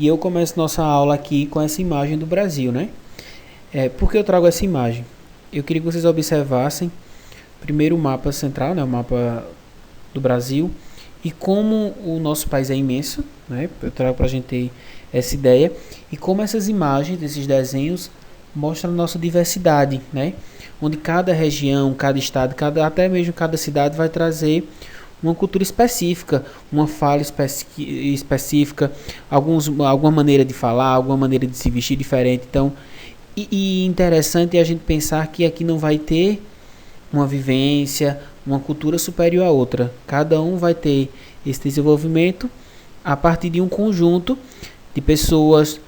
E eu começo nossa aula aqui com essa imagem do Brasil, né? Por que eu trago essa imagem? Eu queria que vocês observassem primeiro o mapa central, né? O mapa do Brasil. E como o nosso país é imenso, né? Eu trago para a gente ter essa ideia. E como essas imagens, esses desenhos, mostram a nossa diversidade, né? Onde cada região, cada estado, até mesmo cada cidade vai trazer uma cultura específica, uma fala específica, alguma maneira de falar, alguma maneira de se vestir diferente. Então, e interessante é a gente pensar que aqui não vai ter uma vivência, uma cultura superior à outra. Cada um vai ter esse desenvolvimento a partir de um conjunto de pessoas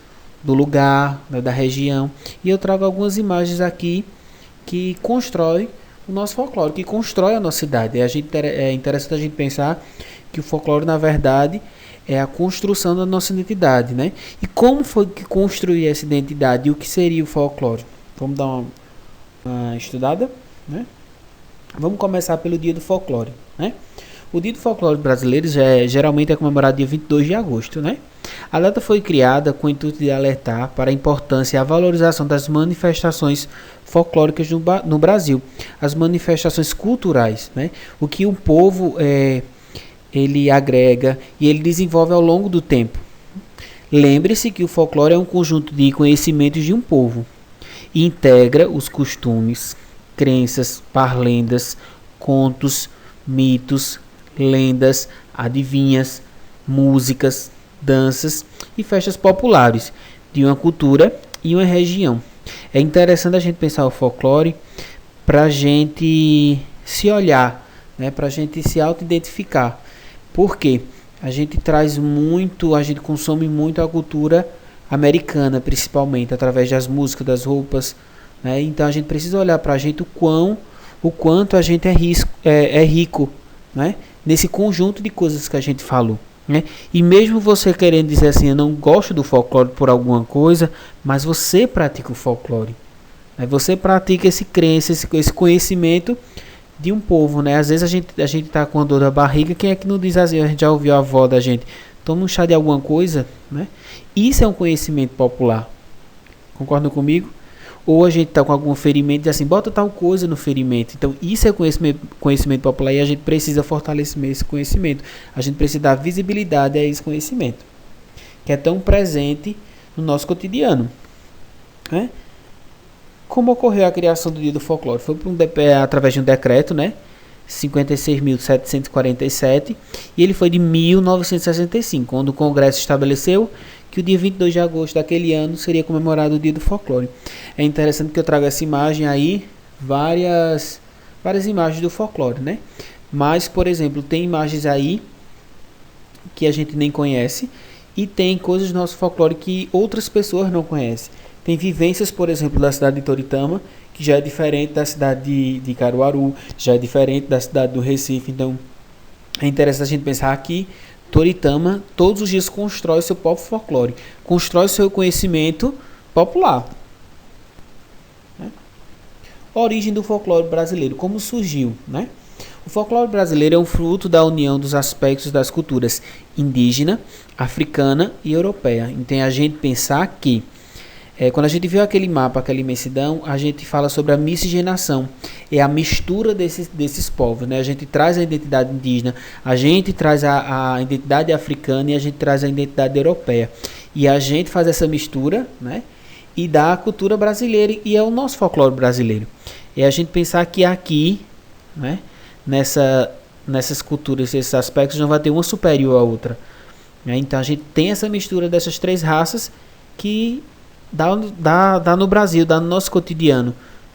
do lugar, da região. E eu trago algumas imagens aqui que constroem o nosso folclore, que constrói a nossa cidade. É interessante a gente pensar que o folclore, na verdade, é a construção da nossa identidade, né? E como foi que construiu essa identidade? E o que seria o folclore? Vamos dar uma estudada, né? Vamos começar pelo Dia do Folclore, né? O Dia do Folclore brasileiro geralmente é comemorado dia 22 de agosto, né? A data foi criada com o intuito de alertar para a importância e a valorização das manifestações folclóricas no Brasil, as manifestações culturais, né? O que o povo ele agrega e ele desenvolve ao longo do tempo. Lembre-se que o folclore é um conjunto de conhecimentos de um povo e integra os costumes, crenças, parlendas, contos, mitos, lendas, adivinhas, músicas, danças e festas populares de uma cultura e uma região. É interessante a gente pensar o folclore para a gente se olhar, né, para a gente se auto-identificar. Porque a gente a gente consome muito a cultura americana, principalmente, através das músicas, das roupas, né? Então a gente precisa olhar para a gente o quanto a gente é rico, né, nesse conjunto de coisas que a gente falou. Né? E mesmo você querendo dizer assim, eu não gosto do folclore por alguma coisa, mas você pratica o folclore, né? Você pratica esse conhecimento de um povo, né? Às vezes a gente tá com a dor da barriga, quem é que não diz assim? A gente já ouviu a avó da gente, toma um chá de alguma coisa, né? Isso é um conhecimento popular, concordam comigo? Ou a gente está com algum ferimento e diz assim, bota tal coisa no ferimento. Então isso é conhecimento popular e a gente precisa fortalecer esse conhecimento. A gente precisa dar visibilidade a esse conhecimento, que é tão presente no nosso cotidiano, né? Como ocorreu a criação do Dia do Folclore? Foi através de um decreto, né? 56.747, e ele foi de 1965, onde o Congresso estabeleceu que o dia 22 de agosto daquele ano seria comemorado o Dia do Folclore. É interessante que eu trago essa imagem aí, várias imagens do folclore, né? Mas, por exemplo, tem imagens aí que a gente nem conhece e tem coisas do nosso folclore que outras pessoas não conhecem. Tem vivências, por exemplo, da cidade de Toritama, que já é diferente da cidade de Caruaru, já é diferente da cidade do Recife. Então, é interessante a gente pensar que Toritama, todos os dias, constrói seu próprio folclore, constrói seu conhecimento popular. Né? Origem do folclore brasileiro, como surgiu, né? O folclore brasileiro é um fruto da união dos aspectos das culturas indígena, africana e europeia. Então, a gente pensar que quando a gente viu aquele mapa, aquela imensidão, a gente fala sobre a miscigenação. É a mistura desses povos, né? A gente traz a identidade indígena, a gente traz a identidade africana e a gente traz a identidade europeia. E a gente faz essa mistura, né? E dá a cultura brasileira, e é o nosso folclore brasileiro. É a gente pensar que aqui, né? Nessas culturas, esses aspectos, não vai ter uma superior à outra. Né? Então a gente tem essa mistura dessas três raças que dá no Brasil, dá no nosso cotidiano,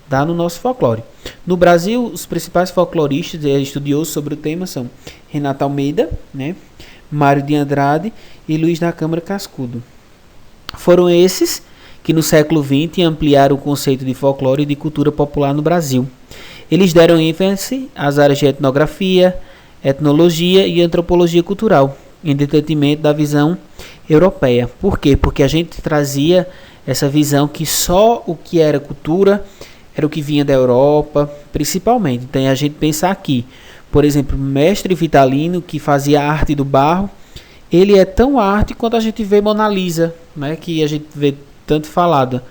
dá no nosso folclore. No Brasil, os principais folcloristas e estudiosos sobre o tema são Renato Almeida, né, Mário de Andrade e Luiz da Câmara Cascudo. Foram esses que no século XX ampliaram o conceito de folclore e de cultura popular no Brasil. Eles deram ênfase às áreas de etnografia, etnologia e antropologia cultural, em detrimento da visão europeia. Por quê? Porque a gente trazia essa visão que só o que era cultura era o que vinha da Europa, principalmente. Então a gente pensa aqui, por exemplo, mestre Vitalino, que fazia a arte do barro, ele é tão arte quanto a gente vê Mona Lisa, né, que a gente vê tanto falado,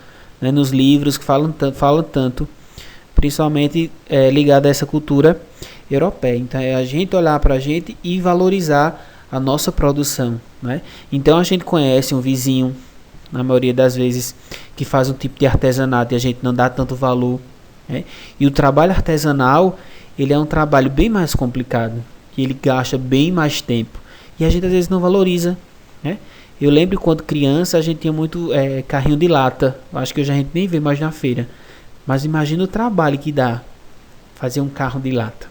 né, nos livros que falam tanto, principalmente ligado a essa cultura europeia. Então é a gente olhar para a gente e valorizar a nossa produção, né? Então a gente conhece um vizinho, na maioria das vezes, que faz um tipo de artesanato e a gente não dá tanto valor, né? E o trabalho artesanal, ele é um trabalho bem mais complicado, que ele gasta bem mais tempo e a gente às vezes não valoriza, né? Eu lembro quando criança a gente tinha muito carrinho de lata, acho que hoje a gente nem vê mais na feira, mas imagina o trabalho que dá fazer um carro de lata,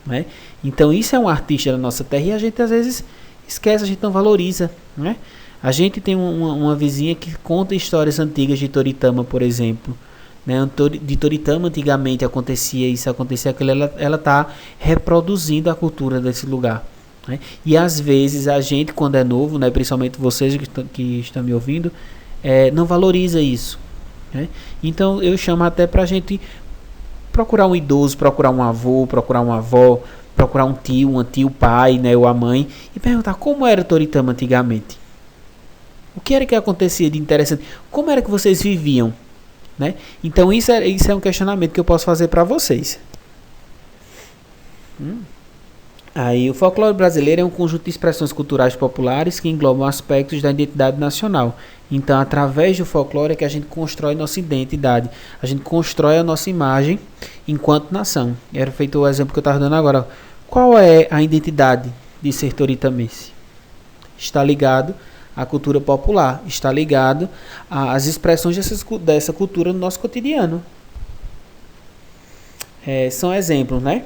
né? Então isso é um artista da nossa terra e a gente às vezes esquece, a gente não valoriza, né? A gente tem uma vizinha que conta histórias antigas de Toritama, por exemplo, né? De Toritama antigamente acontecia isso, acontecia aquilo, ela está reproduzindo a cultura desse lugar, né? E às vezes a gente, quando é novo, né, principalmente vocês que estão me ouvindo, não valoriza isso, né? Então eu chamo até para a gente procurar um idoso, procurar um avô, procurar uma avó, procurar um tio, pai, né, ou a mãe, e perguntar como era Toritama antigamente. O que era que acontecia de interessante? Como era que vocês viviam, né? Então isso é um questionamento que eu posso fazer para vocês. Aí o folclore brasileiro é um conjunto de expressões culturais populares que englobam aspectos da identidade nacional. Então, através do folclore é que a gente constrói nossa identidade, a gente constrói a nossa imagem enquanto nação. Era feito o exemplo que eu estava dando agora. Qual é a identidade de ser toritamense? Está ligado à cultura popular, está ligado às expressões dessa cultura no nosso cotidiano. São exemplos, né?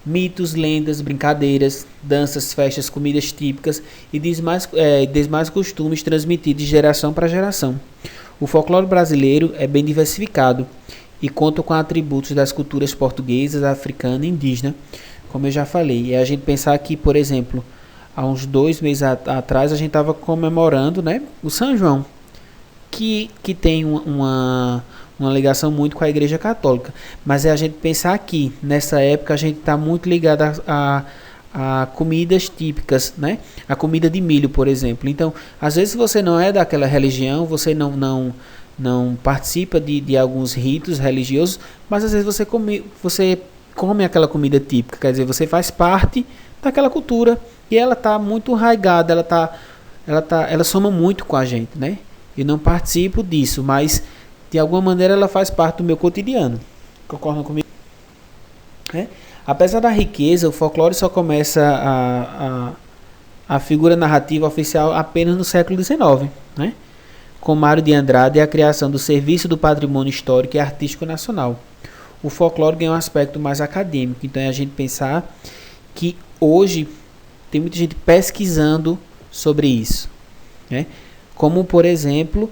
Mitos, lendas, brincadeiras, danças, festas, comidas típicas e demais costumes transmitidos de geração para geração. O folclore brasileiro é bem diversificado e conta com atributos das culturas portuguesas, africana e indígena, como eu já falei. E a gente pensar que, por exemplo, há uns 2 meses atrás a gente estava comemorando, né, o São João, que tem uma ligação muito com a Igreja Católica, mas é a gente pensar que nessa época a gente está muito ligado a comidas típicas, né? A comida de milho, por exemplo. Então, às vezes você não é daquela religião, você não participa de alguns ritos religiosos, mas às vezes você come aquela comida típica, quer dizer, você faz parte daquela cultura e ela está muito arraigada, ela soma muito com a gente, né? Eu não participo disso, mas de alguma maneira ela faz parte do meu cotidiano. Concordam comigo? Apesar da riqueza, o folclore só começa a figura narrativa oficial apenas no século XIX, né? Com Mário de Andrade e a criação do Serviço do Patrimônio Histórico e Artístico Nacional. O folclore ganha um aspecto mais acadêmico, então é a gente pensar que hoje tem muita gente pesquisando sobre isso, né? Como, por exemplo,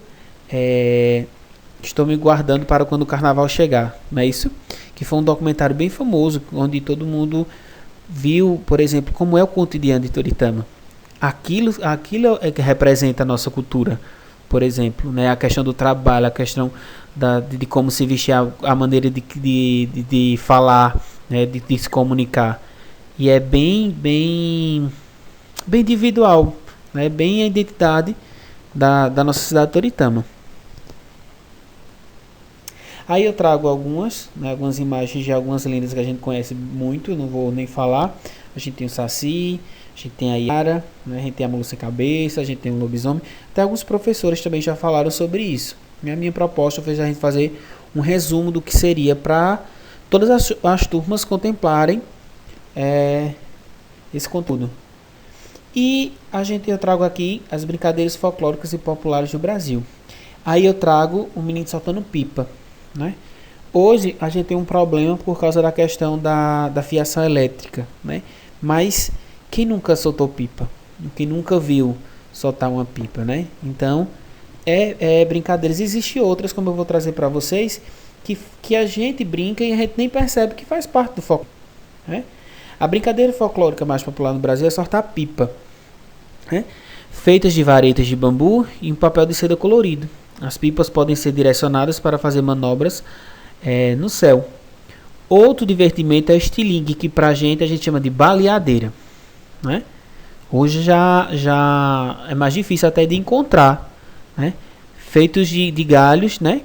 Estou me guardando para quando o carnaval chegar, não é isso? Que foi um documentário bem famoso, onde todo mundo viu, por exemplo, como é o cotidiano de Toritama. Aquilo é que representa a nossa cultura, por exemplo, né? A questão do trabalho, a questão de como se vestir, a maneira de falar, né? De se comunicar. E é bem individual, né? Bem a identidade da nossa cidade de Toritama. Aí eu trago algumas imagens de algumas lendas que a gente conhece muito, não vou nem falar. A gente tem o Saci, a gente tem a Yara, né? A gente tem a Mula Sem Cabeça, a gente tem o Lobisomem. Até alguns professores também já falaram sobre isso. A minha proposta foi a gente fazer um resumo do que seria para todas as turmas contemplarem esse conteúdo. E eu trago aqui as brincadeiras folclóricas e populares do Brasil. Aí eu trago o menino soltando pipa, né? Hoje a gente tem um problema por causa da questão da fiação elétrica, né? Mas quem nunca soltou pipa? Quem nunca viu soltar uma pipa, né? Então brincadeiras. Existem outras, como eu vou trazer para vocês, que a gente brinca e a gente nem percebe que faz parte do folclore, né? A brincadeira folclórica mais popular no Brasil é soltar pipa, né? Feitas de varetas de bambu e um papel de seda colorido. As pipas podem ser direcionadas para fazer manobras no céu. Outro divertimento é o estilingue, que a gente chama de baleadeira, né? Hoje já é mais difícil até de encontrar, né? Feitos de galhos, né?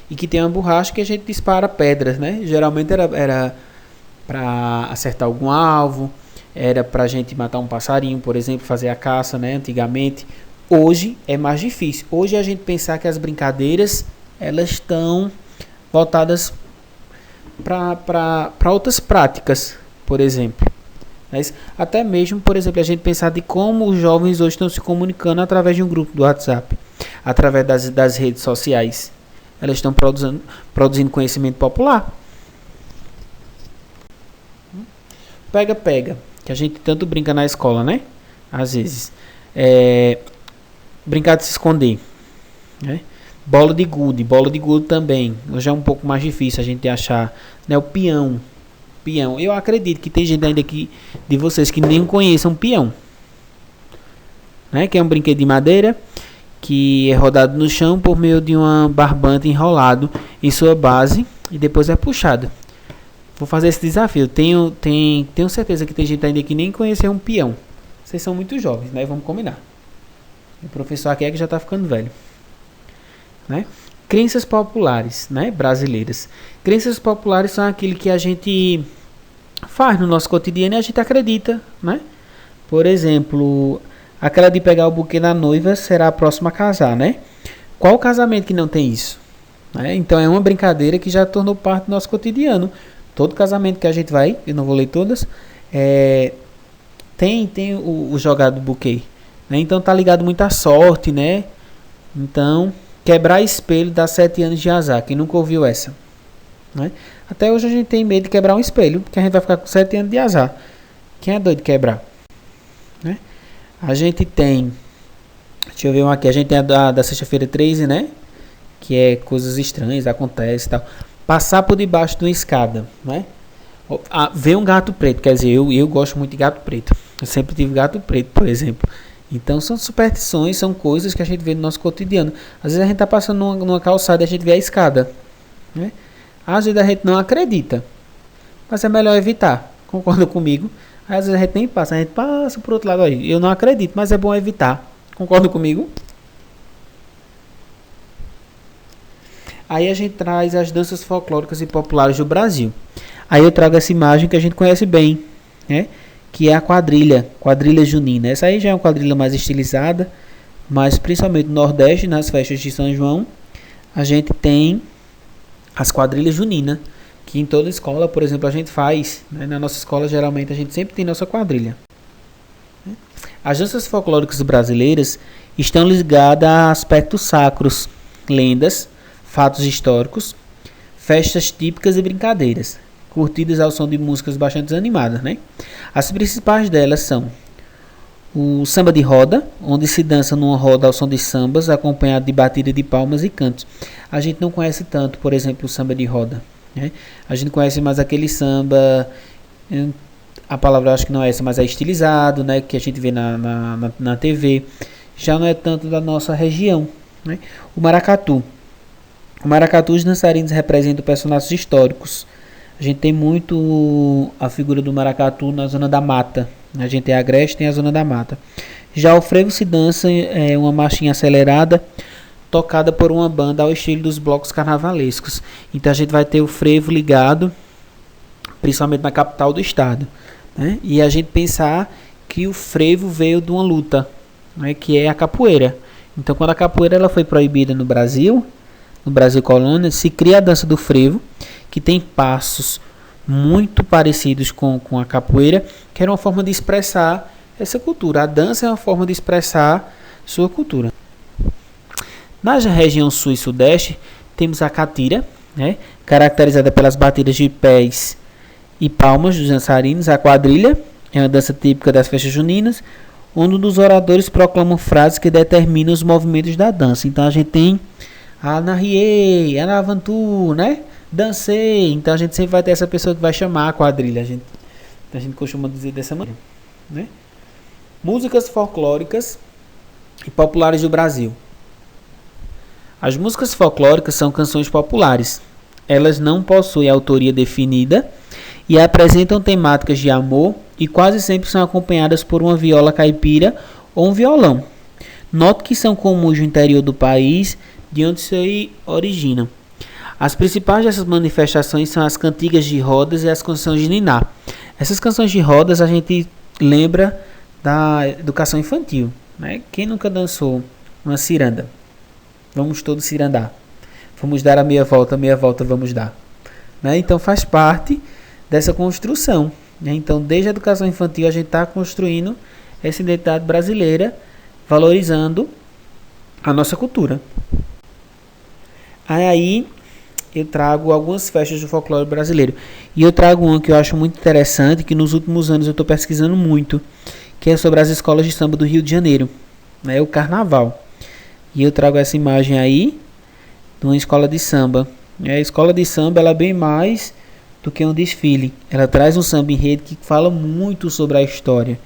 E que tem uma borracha que a gente dispara pedras, né? Geralmente era para acertar algum alvo, era para a gente matar um passarinho, por exemplo, fazer a caça, né? Antigamente. Hoje é mais difícil. Hoje a gente pensar que as brincadeiras elas estão voltadas para outras práticas, por exemplo. Mas até mesmo, por exemplo, a gente pensar de como os jovens hoje estão se comunicando através de um grupo do WhatsApp, através das redes sociais. Elas estão produzindo conhecimento popular. Pega, que a gente tanto brinca na escola, né? Às vezes. Brincar de se esconder, né? Bola de gude também. Hoje é um pouco mais difícil a gente achar, né? O peão. Eu acredito que tem gente ainda aqui de vocês que nem conheçam peão, né? Que é um brinquedo de madeira que é rodado no chão por meio de uma barbante enrolado em sua base e depois é puxado. Vou fazer esse desafio. Tenho certeza que tem gente ainda que nem conheceu um peão. Vocês são muito jovens, né? Vamos combinar. O professor aqui é que já está ficando velho, né? Crenças populares, né? Brasileiras. Crenças populares são aquilo que a gente faz no nosso cotidiano e a gente acredita, né? Por exemplo, aquela de pegar o buquê na noiva será a próxima a casar, né? Qual casamento que não tem isso? Né? Então é uma brincadeira que já tornou parte do nosso cotidiano. Todo casamento que a gente vai, eu não vou ler todas, tem o jogado do buquê, né? Então tá ligado muito à sorte, né? Então, quebrar espelho dá 7 anos de azar. Quem nunca ouviu essa? Né? Até hoje a gente tem medo de quebrar um espelho, porque a gente vai ficar com 7 anos de azar. Quem é doido de quebrar? Né? A gente tem, deixa eu ver um aqui, a gente tem a da sexta-feira 13, né? Que é coisas estranhas, acontece e tal. Passar por debaixo de uma escada, né? Ver um gato preto, quer dizer, eu gosto muito de gato preto. Eu sempre tive gato preto, por exemplo. Então são superstições, são coisas que a gente vê no nosso cotidiano. Às vezes a gente está passando numa calçada e a gente vê a escada, né? Às vezes a gente não acredita, mas é melhor evitar. Concorda comigo? Aí, às vezes a gente nem passa, a gente passa por outro lado aí. Eu não acredito, mas é bom evitar. Concorda comigo? Aí a gente traz as danças folclóricas e populares do Brasil. Aí eu trago essa imagem que a gente conhece bem, né? Que é a quadrilha junina. Essa aí já é uma quadrilha mais estilizada, mas principalmente no Nordeste, nas festas de São João, a gente tem as quadrilhas juninas, que em toda escola, por exemplo, a gente faz, né? Na nossa escola, geralmente, a gente sempre tem nossa quadrilha. As danças folclóricas brasileiras estão ligadas a aspectos sacros, lendas, fatos históricos, festas típicas e brincadeiras, curtidas ao som de músicas bastante animadas, né? As principais delas são o samba de roda, onde se dança numa roda ao som de sambas, acompanhado de batida de palmas e cantos. A gente não conhece tanto, por exemplo, o samba de roda, né? A gente conhece mais aquele samba, a palavra acho que não é essa, mas é estilizado, né? Que a gente vê na TV. Já não é tanto da nossa região, né? O maracatu. O maracatu, os dançarinos representam personagens históricos. A gente tem muito a figura do maracatu na zona da mata. A gente tem a Agreste, tem a zona da mata. Já o frevo se dança uma marchinha acelerada, tocada por uma banda ao estilo dos blocos carnavalescos. Então a gente vai ter o frevo ligado, principalmente na capital do estado, né? E a gente pensar que o frevo veio de uma luta, né? Que é a capoeira. Então quando a capoeira ela foi proibida no Brasil colônia, se cria a dança do frevo, que tem passos muito parecidos com a capoeira, que era uma forma de expressar essa cultura. A dança é uma forma de expressar sua cultura. Na região sul e sudeste, temos a catira, né, caracterizada pelas batidas de pés e palmas dos dançarinos. A quadrilha é uma dança típica das festas juninas, onde um dos oradores proclama frases que determinam os movimentos da dança. Então a gente tem anarriei, anavantu, né? Dancei. Então a gente sempre vai ter essa pessoa que vai chamar a quadrilha. A gente costuma dizer dessa maneira, né? Músicas folclóricas e populares do Brasil. As músicas folclóricas são canções populares. Elas não possuem autoria definida e apresentam temáticas de amor, e quase sempre são acompanhadas por uma viola caipira ou um violão. Note que são comuns no interior do país, de onde se originam. As principais dessas manifestações são as cantigas de rodas e as canções de niná. Essas canções de rodas a gente lembra da educação infantil, né? Quem nunca dançou uma ciranda? Vamos todos cirandar. Vamos dar a meia volta vamos dar. Né? Então faz parte dessa construção. Né? Então desde a educação infantil a gente está construindo essa identidade brasileira, valorizando a nossa cultura. Aí eu trago algumas festas do folclore brasileiro. E eu trago uma que eu acho muito interessante, que nos últimos anos eu estou pesquisando muito, que é sobre as escolas de samba do Rio de Janeiro, né? O carnaval. E eu trago essa imagem aí de uma escola de samba. A escola de samba ela é bem mais do que um desfile. Ela traz um samba enredo que fala muito sobre a história.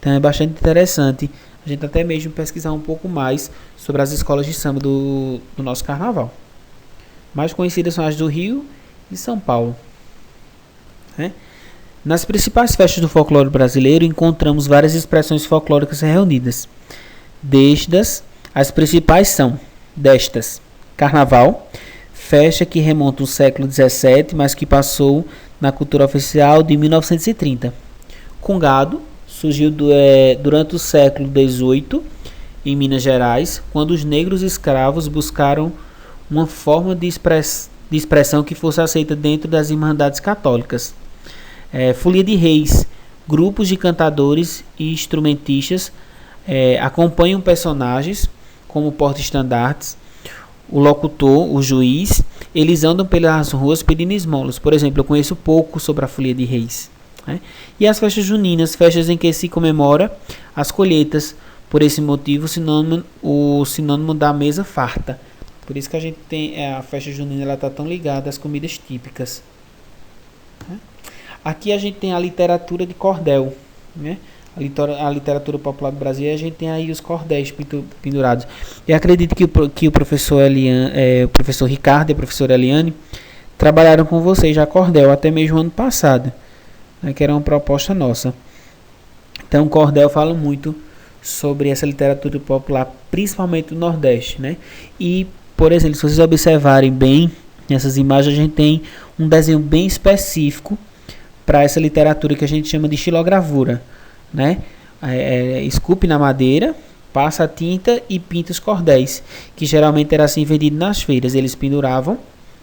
Então é bastante interessante a gente até mesmo pesquisar um pouco mais sobre as escolas de samba do nosso carnaval. Mais conhecidas são as do Rio e São Paulo. Né? Nas principais festas do folclore brasileiro encontramos várias expressões folclóricas reunidas. As principais são destas: Carnaval, festa que remonta ao século XVII, mas que passou na cultura oficial de 1930. Congado surgiu durante o século XVIII em Minas Gerais, quando os negros escravos buscaram uma forma de expressão que fosse aceita dentro das irmandades católicas. Folia de Reis, grupos de cantadores e instrumentistas acompanham personagens como porta-estandartes, o locutor, o juiz. Eles andam pelas ruas pedindo esmolas. Por exemplo, eu conheço pouco sobre a Folia de Reis. Né? E as festas juninas, festas em que se comemora as colheitas. Por esse motivo, o sinônimo da mesa farta. Por isso que a gente tem a festa junina, ela está tão ligada às comidas típicas. Né? Aqui a gente tem a literatura de cordel, né? A literatura popular do Brasil, a gente tem aí os cordéis pendurados. Eu acredito que o professor Ricardo e a professora Eliane trabalharam com vocês já cordel, até mesmo ano passado, né, que era uma proposta nossa. Então, o cordel fala muito sobre essa literatura popular, principalmente do Nordeste. Né? E, por exemplo, se vocês observarem bem nessas imagens, a gente tem um desenho bem específico para essa literatura que a gente chama de xilogravura. Né? Esculpe na madeira, passa a tinta e pinta os cordéis, que geralmente era assim vendido nas feiras. Eles penduravam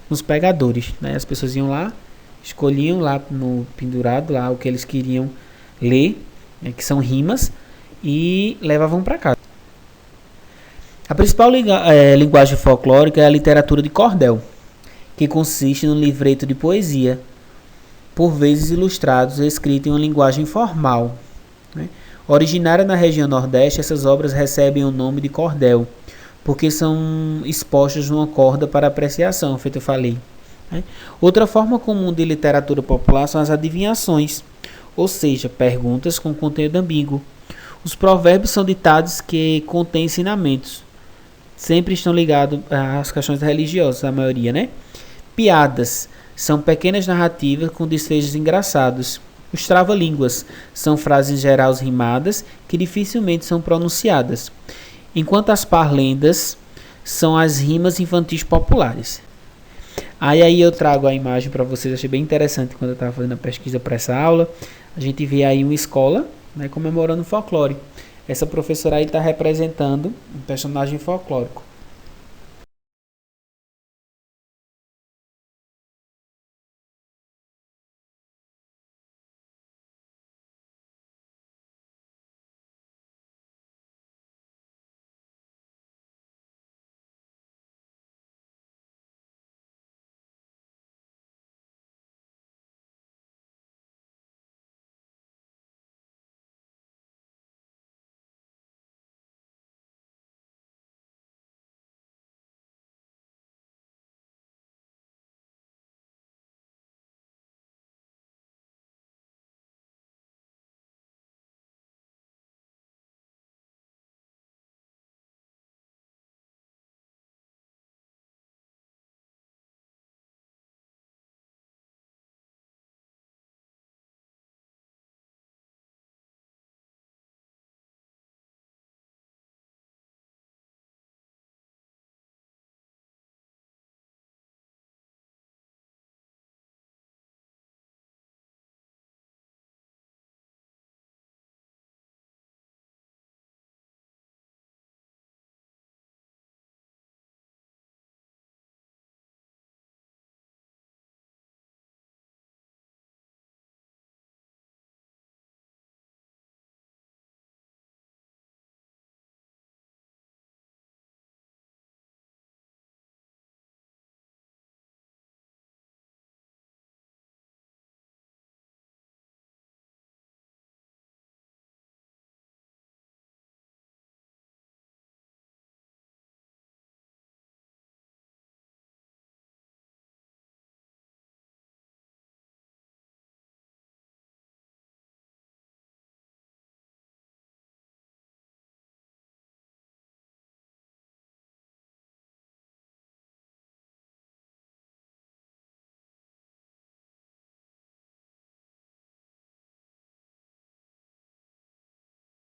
nos pegadores, né? As pessoas iam lá, escolhiam lá no pendurado lá o que eles queriam ler, né? Que são rimas, e levavam para casa. A principal linguagem folclórica é a literatura de cordel, que consiste no livreto de poesia, por vezes ilustrados, escrito em uma linguagem formal. Né? Originária na região Nordeste, essas obras recebem o nome de cordel, porque são expostas numa corda para apreciação, feito eu falei. Né? Outra forma comum de literatura popular são as adivinhações, ou seja, perguntas com conteúdo ambíguo. Os provérbios são ditados que contêm ensinamentos, sempre estão ligados às questões religiosas, a maioria, né? Piadas são pequenas narrativas com desfechos engraçados. Os trava-línguas são frases gerais rimadas que dificilmente são pronunciadas, enquanto as parlendas são as rimas infantis populares. Aí eu trago a imagem para vocês, achei bem interessante quando eu estava fazendo a pesquisa para essa aula. A gente vê aí uma escola, né, comemorando o folclore. Essa professora aí está representando um personagem folclórico.